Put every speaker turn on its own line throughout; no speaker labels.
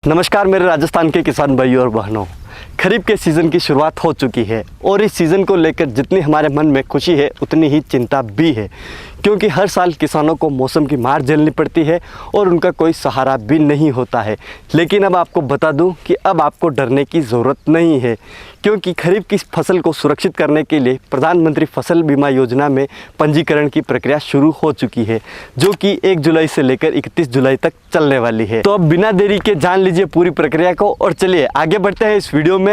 नमस्कार मेरे राजस्थान के किसान भाइयों और बहनों। खरीफ के सीज़न की शुरुआत हो चुकी है और इस सीज़न को लेकर जितनी हमारे मन में खुशी है उतनी ही चिंता भी है, क्योंकि हर साल किसानों को मौसम की मार झेलनी पड़ती है और उनका कोई सहारा भी नहीं होता है। लेकिन अब आपको बता दूं कि अब आपको डरने की ज़रूरत नहीं है, क्योंकि खरीफ की फसल को सुरक्षित करने के लिए प्रधानमंत्री फसल बीमा योजना में पंजीकरण की प्रक्रिया शुरू हो चुकी है, जो कि 1 जुलाई से लेकर 31 जुलाई तक चलने वाली है। तो अब बिना देरी के जान लीजिए पूरी प्रक्रिया को और चलिए आगे बढ़ते हैं इस वीडियो में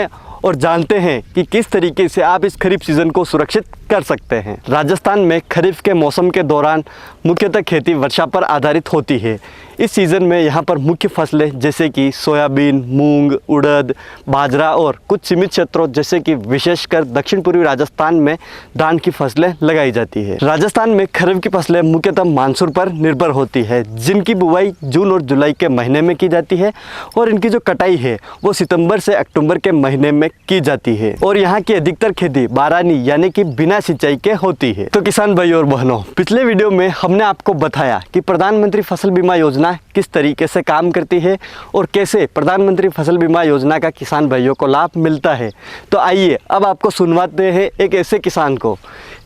और जानते हैं कि किस तरीके से आप इस खरीफ सीजन को सुरक्षित कर सकते हैं। राजस्थान में खरीफ के मौसम के दौरान मुख्यतः खेती वर्षा पर आधारित होती है। इस सीज़न में यहाँ पर मुख्य फसलें जैसे कि सोयाबीन, मूंग, उड़द, बाजरा और कुछ सीमित क्षेत्रों जैसे कि विशेषकर दक्षिण पूर्वी राजस्थान में धान की फसलें लगाई जाती है। राजस्थान में खरीफ की फसलें मुख्यतः मानसून पर निर्भर होती है, जिनकी बुवाई जून और जुलाई के महीने में की जाती है और इनकी जो कटाई है वो सितंबर से अक्टूबर के महीने में की जाती है। और यहाँ की अधिकतर खेती बारानी यानी कि बिना सिंचाई के होती है। तो किसान भाइयों और बहनों, पिछले वीडियो में हमने आपको बताया कि प्रधानमंत्री फसल बीमा योजना किस तरीके से काम करती है और कैसे प्रधानमंत्री फसल बीमा योजना का किसान भाइयों को लाभ मिलता है। तो आइए अब आपको सुनवाते हैं एक ऐसे किसान को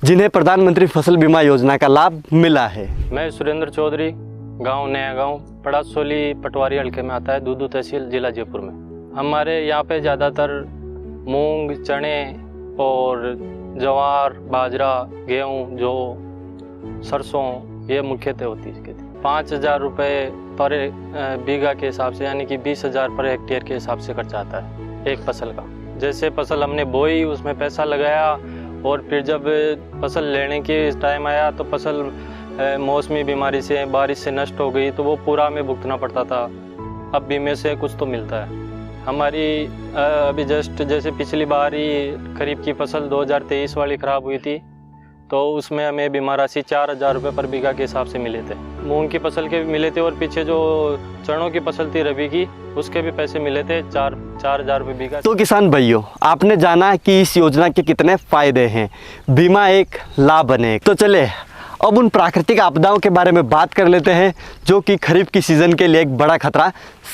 जिन्हें प्रधानमंत्री फसल बीमा योजना का लाभ मिला है।
मैं सुरेंद्र चौधरी, गांव नया गांव, पड़ासोली पटवारी हल्के में आता है, दूदू तहसील, जिला जयपुर में। हमारे यहाँ पे ज़्यादातर मूंग, चने और ज्वार, बाजरा, गेहूँ, जौ, सरसों ये मुख्यतः होती है खेती। 5,000 रुपये पर बीघा के हिसाब से यानी कि 20,000 पर हेक्टेयर के हिसाब से खर्चा आता है एक फसल का। जैसे फसल हमने बोई, उसमें पैसा लगाया और फिर जब फसल लेने के टाइम आया तो फसल मौसमी बीमारी से, बारिश से नष्ट हो गई तो वो पूरा हमें भुगतना पड़ता था। अब बीमे से कुछ तो मिलता है। हमारी अभी जस्ट जैसे पिछली बार ही खरीफ की फसल 2023 वाली ख़राब हुई थी, तो उसमें हमें बीमा राशि 4,000 रुपये पर बीघा के हिसाब से मिले थे। मूंग की फसल के भी मिले थे और पीछे जो चनों की फसल थी रबी की, उसके भी पैसे मिले थे 4,000 रुपये बीघा।
तो किसान भाइयों, आपने जाना कि इस योजना के कितने फ़ायदे हैं। बीमा एक, लाभ अनेक। तो चले अब उन प्राकृतिक आपदाओं के बारे में बात कर लेते हैं जो कि खरीफ की सीज़न के लिए एक बड़ा खतरा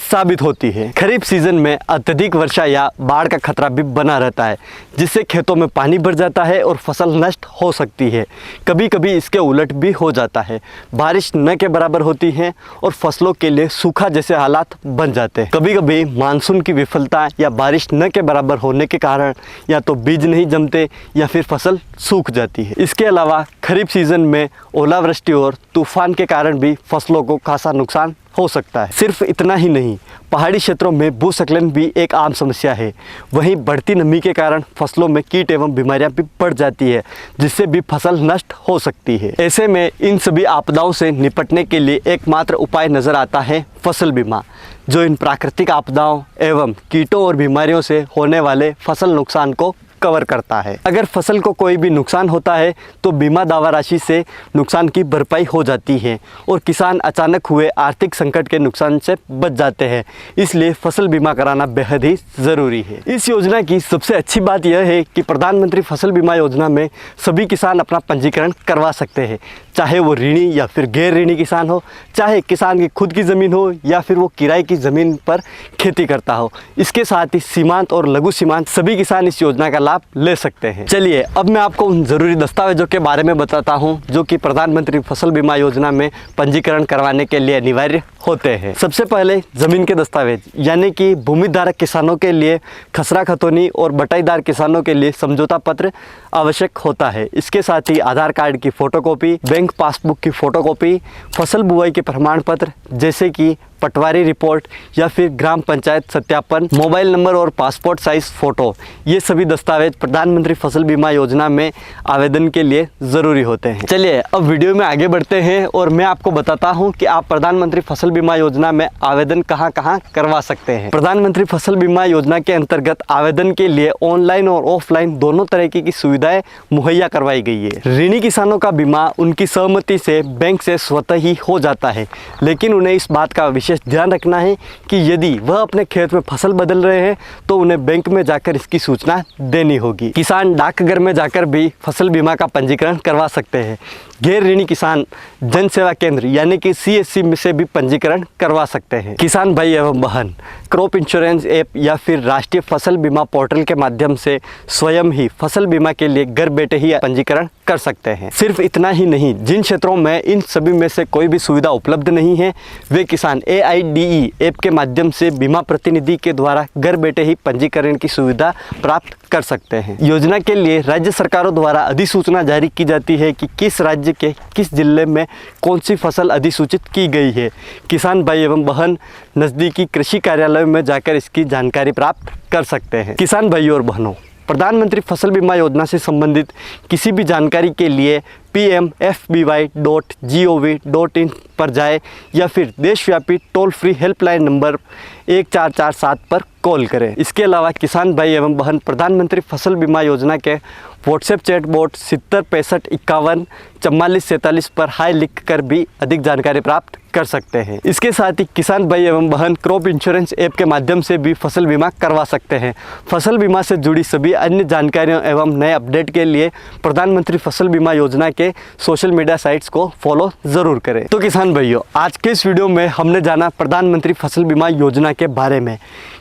साबित होती है। खरीफ सीज़न में अत्यधिक वर्षा या बाढ़ का खतरा भी बना रहता है, जिससे खेतों में पानी भर जाता है और फसल नष्ट हो सकती है। कभी कभी इसके उलट भी हो जाता है, बारिश न के बराबर होती है और फसलों के लिए सूखा जैसे हालात बन जाते हैं। कभी कभी मानसून की विफलता या बारिश न के बराबर होने के कारण या तो बीज नहीं जमते या फिर फसल सूख जाती है। इसके अलावा खरीफ सीज़न में ओलावृष्टि और तूफान के कारण भी फसलों को खासा नुकसान हो सकता है। सिर्फ इतना ही नहीं, पहाड़ी क्षेत्रों में भूस्खलन भी एक आम समस्या है। वहीं बढ़ती नमी के कारण फसलों में कीट एवं बीमारियां भी बढ़ जाती है, जिससे भी फसल नष्ट हो सकती है। ऐसे में इन सभी आपदाओं से निपटने के लिए एकमात्र उपाय नज़र आता है फसल बीमा, जो इन प्राकृतिक आपदाओं एवं कीटों और बीमारियों से होने वाले फसल नुकसान को कवर करता है। अगर फसल को कोई भी नुकसान होता है तो बीमा दावा राशि से नुकसान की भरपाई हो जाती है और किसान अचानक हुए आर्थिक संकट के नुकसान से बच जाते हैं। इसलिए फसल बीमा कराना बेहद ही ज़रूरी है। इस योजना की सबसे अच्छी बात यह है कि प्रधानमंत्री फसल बीमा योजना में सभी किसान अपना पंजीकरण करवा सकते हैं, चाहे वो ऋणी या फिर गैर ऋणी किसान हो, चाहे किसान की खुद की ज़मीन हो या फिर वो किराए की ज़मीन पर खेती करता हो। इसके साथ ही सीमांत और लघु सीमांत सभी किसान इस योजना का लाभ ले सकते हैं। चलिए अब मैं आपको उन ज़रूरी दस्तावेजों के बारे में बताता हूं जो कि प्रधानमंत्री फसल बीमा योजना में पंजीकरण करवाने के लिए अनिवार्य होते हैं। सबसे पहले ज़मीन के दस्तावेज, यानी कि भूमि धारक किसानों के लिए खसरा खतौनी और बटाईदार किसानों के लिए समझौता पत्र आवश्यक होता है। इसके साथ ही आधार कार्ड की फ़ोटोकॉपी, बैंक पासबुक की फ़ोटोकॉपी, फसल बुआई के प्रमाण पत्र जैसे कि पटवारी रिपोर्ट या फिर ग्राम पंचायत सत्यापन, मोबाइल नंबर और पासपोर्ट साइज फ़ोटो, ये सभी दस्तावेज प्रधानमंत्री फसल बीमा योजना में आवेदन के लिए ज़रूरी होते हैं। चलिए अब वीडियो में आगे बढ़ते हैं और मैं आपको बताता हूं कि आप प्रधानमंत्री फसल बीमा योजना में आवेदन कहां करवा सकते हैं। प्रधानमंत्री फसल बीमा योजना के अंतर्गत आवेदन के लिए ऑनलाइन और ऑफलाइन दोनों तरीके की सुविधाएं मुहैया करवाई गई है। ऋणी किसानों का बीमा उनकी सहमति से बैंक से स्वतः ही हो जाता है, लेकिन उन्हें इस बात का विशेष ध्यान रखना है कि यदि वह अपने खेत में फसल बदल रहे हैं तो उन्हें बैंक में जाकर इसकी सूचना देनी होगी। किसान डाकघर में जाकर भी फसल बीमा का पंजीकरण करवा सकते हैं। गैर ऋणी किसान जन सेवा केंद्र यानी कि CSC में से भी पंजीकरण करवा सकते हैं। किसान भाई एवं बहन क्रॉप इंश्योरेंस ऐप या फिर राष्ट्रीय फसल बीमा पोर्टल के माध्यम से स्वयं ही फसल बीमा के लिए घर बैठे ही पंजीकरण कर सकते हैं। सिर्फ इतना ही नहीं, जिन क्षेत्रों में इन सभी में से कोई भी सुविधा उपलब्ध नहीं है वे किसान AIDE ऐप के माध्यम से बीमा प्रतिनिधि के द्वारा घर बैठे ही पंजीकरण की सुविधा प्राप्त कर सकते हैं। योजना के लिए राज्य सरकारों द्वारा अधिसूचना जारी की जाती है कि किस राज्य के किस जिले में कौन सी फसल अधिसूचित की गई है। किसान भाई एवं बहन नज़दीकी कृषि कार्यालय में जाकर इसकी जानकारी प्राप्त कर सकते हैं। किसान भाइयों और बहनों, प्रधानमंत्री फसल बीमा योजना से संबंधित किसी भी जानकारी के लिए pmfby.gov.in पर जाए या फिर देशव्यापी टोल फ्री हेल्पलाइन नंबर 1447 पर कॉल करें। इसके अलावा किसान भाई एवं बहन प्रधानमंत्री फसल बीमा योजना के व्हाट्सएप चैट बोट 70 65 51 44 47 पर हाई लिख कर भी अधिक जानकारी प्राप्त कर सकते हैं। इसके साथ ही किसान भाई एवं बहन क्रॉप इंश्योरेंस ऐप के माध्यम से भी फसल बीमा करवा सकते हैं। फसल बीमा से जुड़ी सभी अन्य जानकारियों एवं नए अपडेट के लिए प्रधानमंत्री फसल बीमा योजना के सोशल मीडिया साइट्स को फॉलो ज़रूर करें। तो किसान भाइयों, आज के इस वीडियो में हमने जाना प्रधानमंत्री फसल बीमा योजना के बारे में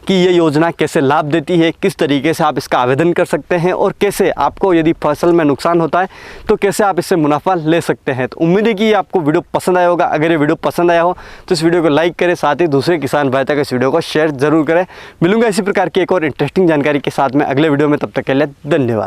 कि ये योजना कैसे लाभ देती है, किस तरीके से आप इसका आवेदन कर सकते हैं और कैसे आपको यदि फसल में नुकसान होता है तो कैसे आप इससे मुनाफा ले सकते हैं। तो उम्मीद है कि आपको वीडियो पसंद आया होगा। अगर ये वीडियो पसंद आया हो तो इस वीडियो को लाइक करें, साथ ही दूसरे किसान भाई तक इस वीडियो को शेयर जरूर करें। मिलूंगा इसी प्रकार की एक और इंटरेस्टिंग जानकारी के साथ में अगले वीडियो में, तब तक के लिए धन्यवाद।